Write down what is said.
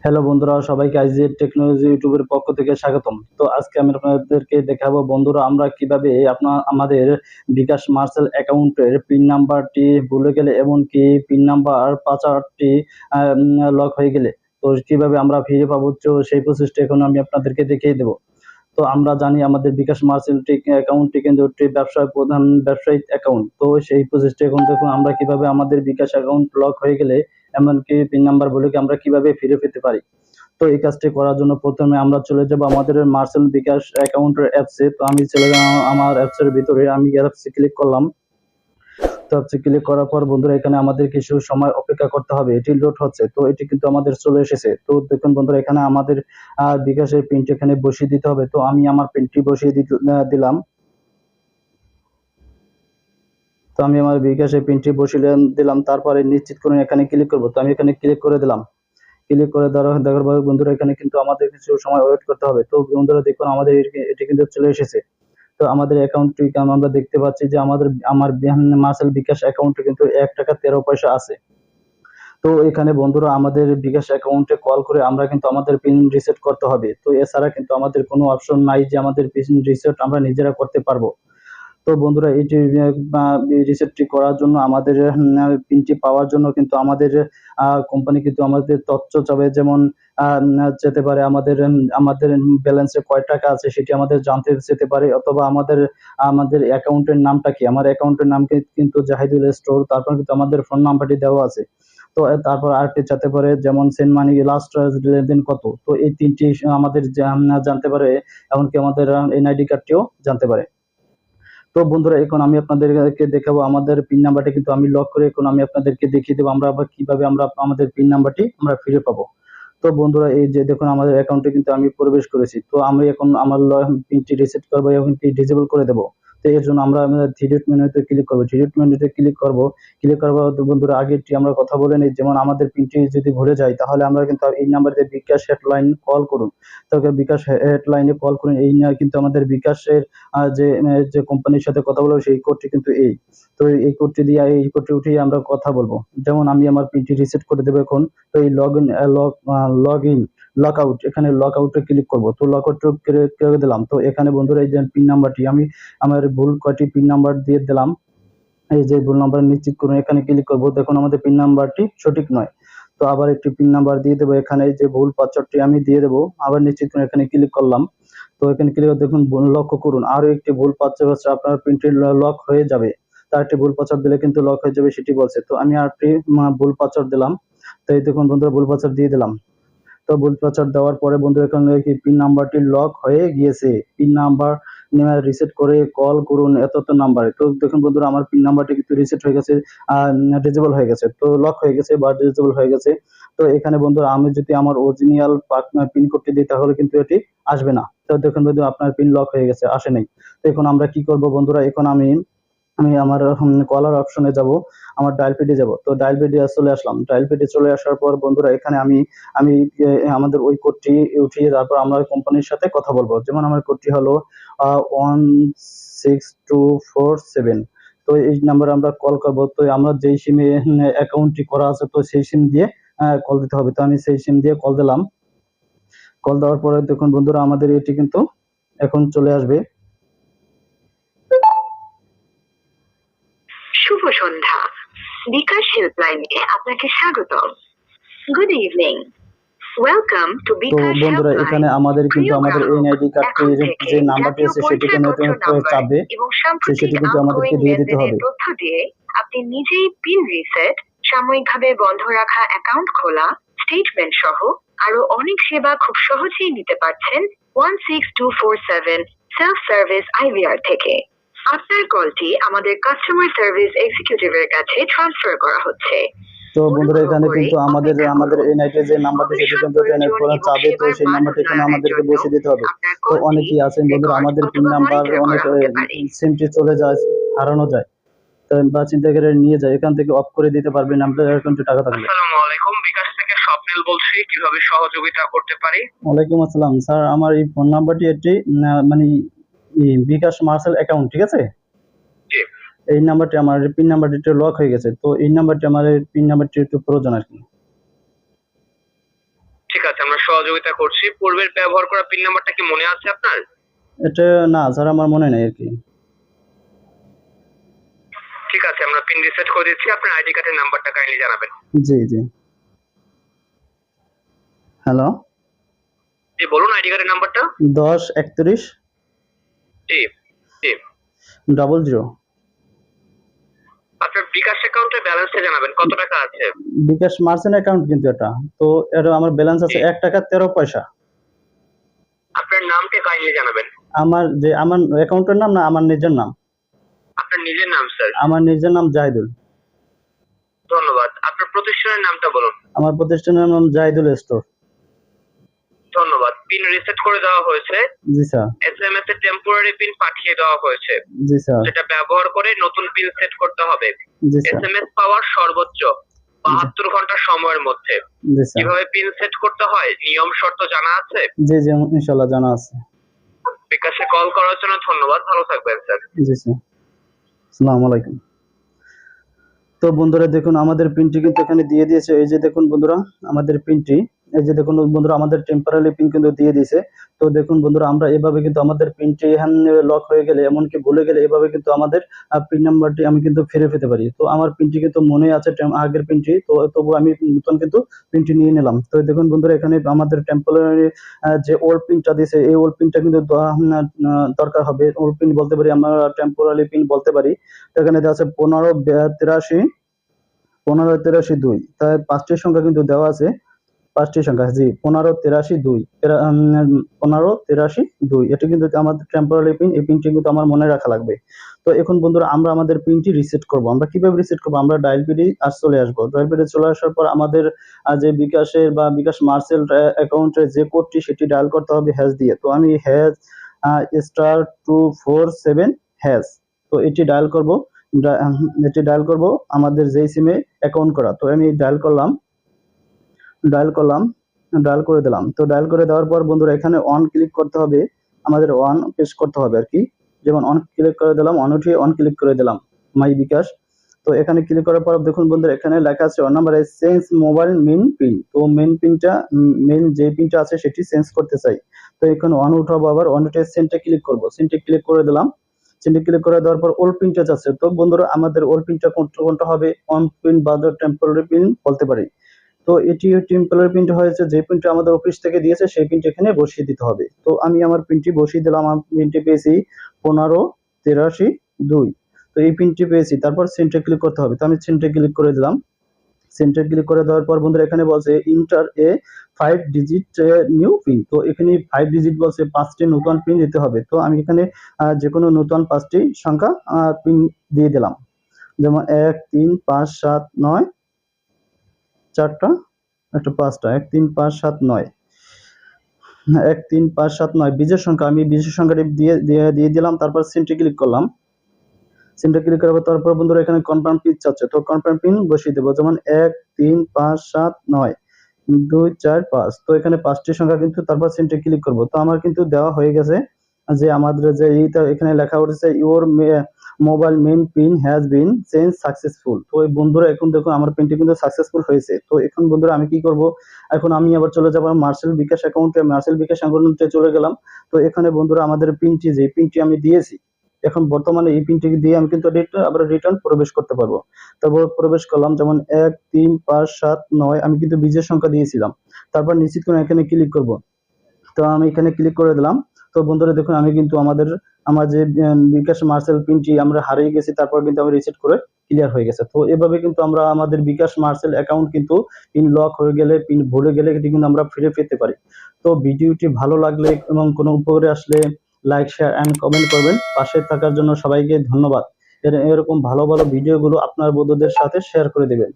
Hello বন্ধুরা, সবাইকে IGF technology ইউটিউবের পক্ষ থেকে স্বাগতম। তো আজকে আমি আপনাদেরকে দেখাবো বন্ধুরা আমরা কিভাবে আমাদের বিকাশ মার্সেল অ্যাকাউন্টের পিন নাম্বারটি ভুলে গেলে এমনকি পিন নাম্বার পাসওয়ার্ডটি লক হয়ে গেলে তো কিভাবে আমরা ফিরে পাবো, তো সেই প্রসেসটা এখন আমি আপনাদেরকে দেখিয়ে দেবো। তো আমরা জানি আমাদের বিকাশ মার্চেন্ট অ্যাকাউন্টটি কিন্তু একটি প্রধান ব্যবসায়িক অ্যাকাউন্ট। তো সেই প্রসেসটা এখন দেখুন আমরা কিভাবে আমাদের বিকাশ অ্যাকাউন্ট লক হয়ে গেলে এমনকি পিন নাম্বার বলে আমরা কিভাবে ফিরে পেতে পারি। তো এই কাজটি করার জন্য প্রথমে আমরা চলে যাব আমাদের মার্চেন্ট বিকাশ অ্যাকাউন্টের অ্যাপসে। তো আমি চলে গেলাম আমার অ্যাপসের ভিতরে, আমি অ্যাপসে ক্লিক করলাম। তো অ্যাপসে ক্লিক করার পর বন্ধুরা এখানে আমাদের কিছু সময় অপেক্ষা করতে হবে, এটি লোড হচ্ছে। তো এটি কিন্তু আমাদের চলে এসেছে। তো দেখুন বন্ধুরা এখানে আমাদের বিকাশের পিনটি এখানে বসিয়ে দিতে হবে। তো আমি আমার পিনটি বসিয়ে দিলাম। তো আমি আমার বিকাশের পিনটি বসিয়ে দিলাম, তারপরে নিশ্চিত করুন এখানে ক্লিক করব। তো আমি এখানে ক্লিক করে দিলাম। ক্লিক করে দেখার পর বন্ধুরা এখানে কিন্তু আমাদের কিছু সময় ওয়েট করতে হবে। তো বন্ধুরা দেখুন আমাদের এটি কিন্তু চলে এসেছে। তো আমাদের অ্যাকাউন্টটি আমরা দেখতে পাচ্ছি যে আমার মার্সেল বিকাশ অ্যাকাউন্টে কিন্তু 1 টাকা 13 পয়সা আছে। তো এখানে বন্ধুরা আমাদের বিকাশ অ্যাকাউন্টে কল করে আমরা কিন্তু আমাদের পিন রিসেট করতে হবে। তো এছাড়া কিন্তু আমাদের কোনো অপশন নাই যে আমাদের পিন রিসেট আমরা নিজেরা করতে পারবো। তো বন্ধুরা এইটি রিসেটটি করার জন্য আমাদের পিনটি পাওয়ার জন্য কিন্তু আমাদের কোম্পানি কিন্তু আমাদের তথ্য চাবে, যেমন যেতে পারে আমাদের আমাদের ব্যালেন্সে কয় টাকা আছে সেটি আমাদের জানতে যেতে পারে, অথবা আমাদের আমাদের অ্যাকাউন্টের নামটা কি। আমার অ্যাকাউন্টের নাম কিন্তু জাহিদুল স্টোর, তারপর কিন্তু আমাদের ফোন নাম্বারটি দেওয়া আছে। তো তারপর আরেকটি চাইতে পারে যেমন সেন্ড মানি লাস্ট লেনদেন কত। তো এই তিনটি আমাদের জানতে পারে, এমনকি আমাদের এনআইডি কার্ডটিও জানতে পারে। তো বন্ধুরা এখন আমি আপনাদেরকে দেখাবো আমাদের পিন নাম্বারটি কিন্তু আমি লক করে এখন আমি আপনাদেরকে দেখিয়ে দেবো আমরা আবার কিভাবে আমরা আমাদের পিন নাম্বারটি আমরা ফিরে পাবো। তো বন্ধুরা এই যে দেখুন আমাদের অ্যাকাউন্টে কিন্তু আমি প্রবেশ করেছি। তো আমি এখন আমার পিনটি রিসেট করবো এবং ডিসেবল করে দেবো। তো এর জন্য আমরা আমাদের থ্রি মেনুতে ক্লিক করবো। থ্রি মেনুতে ক্লিক করবো। ক্লিক করার পর বন্ধুরা আগেরটি আমরা কথা বলে নিই, যেমন আমাদের পিনটি যদি ভুলে যায় তাহলে আমরা কিন্তু এই নাম্বারে বিকাশ হেডলাইন কল করুন। তো বিকাশ হেডলাইনে কল করুন, এই নিয়ে কিন্তু আমাদের বিকাশের যে কোম্পানির সাথে কথা বলবো সেই কোডটি কিন্তু এই। তো এই কোডটি দিয়ে এই কোডটি উঠিয়ে আমরা কথা বলবো। যেমন আমি আমার পিনটি রিসেট করে দেবো এখন। তো এই লগ ইন লক আউট, এখানে লক আউটে ক্লিক করবো। তো লক আউট করে দিলাম। তো এখানে বন্ধুরা এই যে পিন নাম্বারটি আমি আমার ভুল কয়টি পিন নাম্বার দিয়ে দিলাম, এই যে ভুল নাম্বার নিশ্চিত করুন এখানে ক্লিক করবো। দেখুন আমাদের পিন নাম্বারটি সঠিক নয়। তো আবার একটি পিন নাম্বার দিয়ে দেবো, এখানে যে ভুল পাসওয়ার্ডটি আমি দিয়ে দেবো, আবার নিশ্চিত করুন এখানে ক্লিক করলাম। তো এখানে ক্লিক করে দেখুন লক্ষ্য করুন আরো একটি ভুল পাসওয়ার্ড আছে, আপনার পিনটি লক হয়ে যাবে। তার একটি ভুল পাসওয়ার্ড দিলে কিন্তু লক হয়ে যাবে সেটি বলছে। তো আমি আরেকটি ভুল পাসওয়ার্ড দিলাম। তো এই দেখুন বন্ধুরা ভুল পাসওয়ার্ড দিয়ে দিলাম। তো ভুল পাসওয়ার্ড দেওয়ার পরে বন্ধু এখানে কি পিন নাম্বারটি লক হয়ে গিয়েছে, পিন নাম্বার রিসেট করে কল করুন এত নাম্বারে। তো দেখুন বন্ধুরা আমার পিন নাম্বারটি কিন্তু রিসেট হয়ে গেছে, ডিজেবল হয়ে গেছে, তো লক হয়ে গেছে বা ডিজেবল হয়ে গেছে। তো এখানে বন্ধুরা আমি যদি আমার অরিজিনাল পিন কোডটি দিই তাহলে কিন্তু এটি আসবে না। তো দেখুন বন্ধু আপনার পিন লক হয়ে গেছে, আসে নাই। তো এখন আমরা কি করব বন্ধুরা, এখন আমি আমি আমার কলার অপশনে যাব, আমার ডায়াল পেডে যাব। তো ডায়াল পেডে চলে আসলাম। ডায়াল পেডে চলে আসার পর বন্ধুরা এখানে আমি আমি আমাদের ওই কোডটি উঠিয়ে তারপর আমরা কোম্পানির সাথে কথা বলবো। যেমন আমার কোডটি হলো 16247। তো এই নাম্বারে আমরা কল করব। তো আমরা যেই সিমে অ্যাকাউন্টটি করা আছে তো সেই সিম দিয়ে কল দিতে হবে। তো আমি সেই সিম দিয়ে কল দিলাম। কল দেওয়ার পরে দেখুন বন্ধুরা আমাদের এটি কিন্তু এখন চলে আসবে। শুভ সন্ধ্যা, বিকাশ হেল্পলাইনে আপনাকে স্বাগতম। Good evening, welcome to bKash helpline. তো বন্ধুরা এখানে আমাদের কিন্তু আমাদের এনআইডি কার্ডটির যে নাম্বারটি আছে সেটি এখানে চাপবে, সেটি কিন্তু আমাদেরকে দিয়ে দিতে হবে। তথ্য দিয়ে আপনি নিজেই পিন রিসেট, সাময়িকভাবে বন্ধ রাখা অ্যাকাউন্ট খোলা, স্টেটমেন্ট সহ আরো অনেক সেবা খুব সহজেই নিতে পারছেন 16247 সেলফ সার্ভিস আইভিআর থেকে। আপনার কলটি আমাদের কাস্টমার সার্ভিস এক্সিকিউটিভের কাছে ট্রান্সফার করা হচ্ছে। তো বন্ধুরা এখানে কিন্তু আমাদের আমাদের এনআইটি যে নাম্বারটি সেটি কিন্তু চাবে, তো সেই নাম্বারটি এখানে আমাদেরকে বসিয়ে দিতে হবে। তো অনেকেই আছেন বন্ধুরা আমাদের পিন নাম্বার অনেক সিমটি চলে যায়, হারানো যায়, তো বা চিন্তা করে নিয়ে যায়, এখান থেকে অফ করে দিতে পারবেন আপনার অ্যাকাউন্টে টাকা থাকলে। আসসালামু আলাইকুম, বিকাশ থেকে স্বপ্নিল বলছি, কিভাবে সহযোগিতা করতে পারি? ওয়ালাইকুম আসসালাম স্যার, আমার এই ফোন নাম্বারটি একটি মানে বিকাশ মার্সেল অ্যাকাউন্ট, ঠিক আছে? এই নাম্বারটি আমার পিন নাম্বারটি একটু লক হয়ে গেছে। তো এই নাম্বারটি আমার পিন নাম্বারটি একটু প্রয়োজন আর কি। ঠিক আছে, আমরা সহযোগিতা করছি। পূর্বের ব্যবহার করা পিন নাম্বারটা কি মনে আছে আপনার? এটা না স্যার, আমার মনে নেই আর কি। ঠিক আছে, আমরা পিন রিসেট করে দিচ্ছি। আপনার আইডি কার্ডের নাম্বারটা কাইন্ডলি জানাবেন। জি জি। হ্যালো। জি বলুন আইডি কার্ডের নাম্বারটা। 10 31 জি জি। 00। আপনার বিকাশ অ্যাকাউন্টের ব্যালেন্সটা জানাবেন, কত টাকা আছে? বিকাশ মার্চেন্ট অ্যাকাউন্ট কিন্তু এটা, তো এটা আমার ব্যালেন্স আছে জি। 1 টাকা 13 পয়সা। আপনার নামটা কাইন্ডলি জানাবেন। আমার অ্যাকাউন্টের নাম না আমার নিজের নাম? আপনার নিজের নাম স্যার। আমার নিজের নাম জাহিদুল। ধন্যবাদ। আপনার প্রতিষ্ঠানের নামটা বলুন। আমার প্রতিষ্ঠানের নাম জাহিদুল স্টোর। ধন্যবাদ। পিন রিসেট করে দেওয়া হয়েছে। জি স্যার। এসএমএস এ টেম্পোরারি পিন পাঠিয়ে দেওয়া হয়েছে। জি স্যার। সেটা ব্যবহার করে নতুন পিন সেট করতে হবে। জি স্যার। এসএমএস পাওয়ার সর্বোচ্চ 72 ঘন্টা সময়ের মধ্যে। জি স্যার। কিভাবে পিন সেট করতে হয় নিয়ম শর্ত জানা আছে? জি জি, ইনশাআল্লাহ জানা আছে। বিকাশে কল করার জন্য ধন্যবাদ। ভালো থাকবেন স্যার। জি স্যার। আসসালামু আলাইকুম। তো বন্ধুরা দেখুন আমাদের পিনটি কিন্তু এখানে দিয়ে দিয়েছে। এই যে দেখুন বন্ধুরা আমাদের পিনটি, এই যে দেখুন বন্ধুরা আমাদের টেম্পোরারি পিন কিন্তু দিয়ে দিয়েছে। তো দেখুন বন্ধুরা আমরা এভাবে কিন্তু আমাদের পিনটি লক হয়ে গেলে, এমনকি ভুলে গেলে এভাবে কিন্তু আমাদের পিন নাম্বারটি আমি কিন্তু ফিরে পেতে পারি। তো আমার পিনটি কিন্তু মনে আছে আগের পিনটি, তো তবু আমি নতুন কিন্তু পিনটি নিয়ে নিলাম। তো দেখুন বন্ধুরা এখানে আমাদের টেম্পোরারি যে ওল্ড পিনটা দিয়েছে, এই ওল্ড পিনটা কিন্তু দরকার হবে। ওল্ড পিন বলতে পারি, আমরা টেম্পোরারি পিন বলতে পারি। তো এখানে দেওয়া আছে 1583 2, তাই 5টি সংখ্যা কিন্তু দেওয়া আছে। 5টি সংখ্যা, জি 1583 2, 1583 2, এটা কিন্তু আমাদের টেম্পোরারি পিন। এই পিনটি কিন্তু আমার মনে রাখা লাগবে। তো এখন বন্ধুরা আমরা আমাদের পিনটি রিসেট করব। আমরা কিভাবে রিসেট করব? আমরা ডায়াল পেডে চলে আসবো। ডায়াল পেডে চলে আসার পর আমাদের যে বিকাশের বা বিকাশ মার্চেন্ট অ্যাকাউন্টের যে কোডটি সেটি ডায়াল করতে হবে হ্যাশ দিয়ে। তো আমি হ্যাশ *247#। তো এটি ডায়াল করব। এটি ডায়াল করব আমাদের যেই সিমে অ্যাকাউন্ট করা। তো আমি ডায়াল করলাম, ডায়াল করে দিলাম। তো ডায়াল করে দেওয়ার পর বন্ধুরা এখানে অন ক্লিক করতে হবে, আমাদের অন প্রেস করতে হবে আর কি। যেমন অন ক্লিক করে দিলাম, অন উঠিয়ে অন ক্লিক করে দিলাম মাই বিকাশ। তো এখানে ক্লিক করার পর দেখুন বন্ধুরা এখানে লেখা আছে on number change mobile main pin. তো মেইন পিনটা, মেইন যে পিনটা আছে সেটি চেঞ্জ করতে চাই। তো এখানে অন উঠাবো, আবার অন উঠে সেন্টে ক্লিক করব। সেন্টে ক্লিক করে দিলাম। সেন্টে ক্লিক করে দেওয়ার পর ওল্ড পিনটা যাচ্ছে। তো বন্ধুরা আমাদের ওল্ড পিনটা কোনটা হবে? অন পিন বা টেম্পোরারি পিন বলতে পারি। তো এটি টেম্পোরারি পিনটা হয়েছে যে পিনটা আমাদের অফিস থেকে দিয়েছে, সেই পিনটা এখানে বসিয়ে দিতে হবে। তো আমি আমার পিনটি বসিয়ে দিলাম। আমার পিনটি পেয়েছি 1583 2। তো এই পিনটি পেয়েছি, তারপর সেন্টারে ক্লিক করতে হবে। তো আমি সেন্টারে ক্লিক করে দিলাম। সেন্টারে ক্লিক করে দেওয়ার পর বন্ধুরা এখানে বলছে ইন্টার এ 5 ডিজিট নিউ পিন। তো এখানে 5 ডিজিট বলছে, 5টি নতুন পিন দিতে হবে। তো আমি এখানে যে কোনো নতুন 5টি সংখ্যা পিন দিয়ে দিলাম। যেমন 1 3 5 7 9, 4টা, একটা 5টা, 1 3 5 7 9, 1 3 5 7 9 বিজোড় সংখ্যা। আমি বিজোড় সংখ্যাটি দিয়ে দিলাম। তারপর সেন্টারে ক্লিক করলাম। সেন্টারে ক্লিক করার পর তারপর বন্ধুরা এখানে কনফার্ম পিন চাচ্ছে। তো কনফার্ম পিন বসিয়ে দেবো। যেমন 1 3 5 7 9 2 4 5। তো এখানে 5টি সংখ্যা কিন্তু, তারপর সেন্টারে ক্লিক করব। তো আমার কিন্তু দেওয়া হয়ে গেছে। যে আমাদের যে এইটা এখানে লেখা উঠেছে your mobile main pin has been change successful. তো এই বন্ধুরা এখন দেখুন আমার পিনটি কিন্তু সাকসেসফুল হয়েছে। তো এখন বন্ধুরা আমি কি করব? এখন আমি আবার চলে যাব মার্সেল বিকাশ অ্যাকাউন্টে। মার্সেল বিকাশ অ্যাকাউন্টে চলে গেলাম। তো এখানে বন্ধুরা আমাদের পিনটি, যে পিনটি আমি দিয়েছি, এখন বর্তমানে এই পিনটি দিয়ে আমি কিন্তু আবার রিটার্ন প্রবেশ করতে পারবো। তারপর প্রবেশ করলাম, যেমন 1 3 5 7 9, আমি কিন্তু বিজোড় সংখ্যা দিয়েছিলাম। তারপর নিশ্চিত করে এখানে ক্লিক করব। তো আমি এখানে ক্লিক করে দিলাম। তো বন্ধুরা দেখুন আমি কিন্তু আমার যে বিকাশ মার্সেল পিনটি আমরা হারিয়ে গেছি, তারপর কিন্তু আমি রিসেট করে ক্লিয়ার হয়ে গেছে। তো এভাবে কিন্তু আমরা আমাদের বিকাশ মার্সেল অ্যাকাউন্ট কিন্তু পিন লক হয়ে গেলে, পিন ভুলে গেলে এটি কিন্তু আমরা ফিরে পেতে পারি। তো ভিডিওটি ভালো লাগলে এবং কোনো উপকারে আসলে লাইক শেয়ার এন্ড কমেন্ট করবেন। পাশে থাকার জন্য সবাইকে ধন্যবাদ। এরকম ভালো ভালো ভিডিওগুলো আপনার বন্ধুদের সাথে শেয়ার করে দিবেন।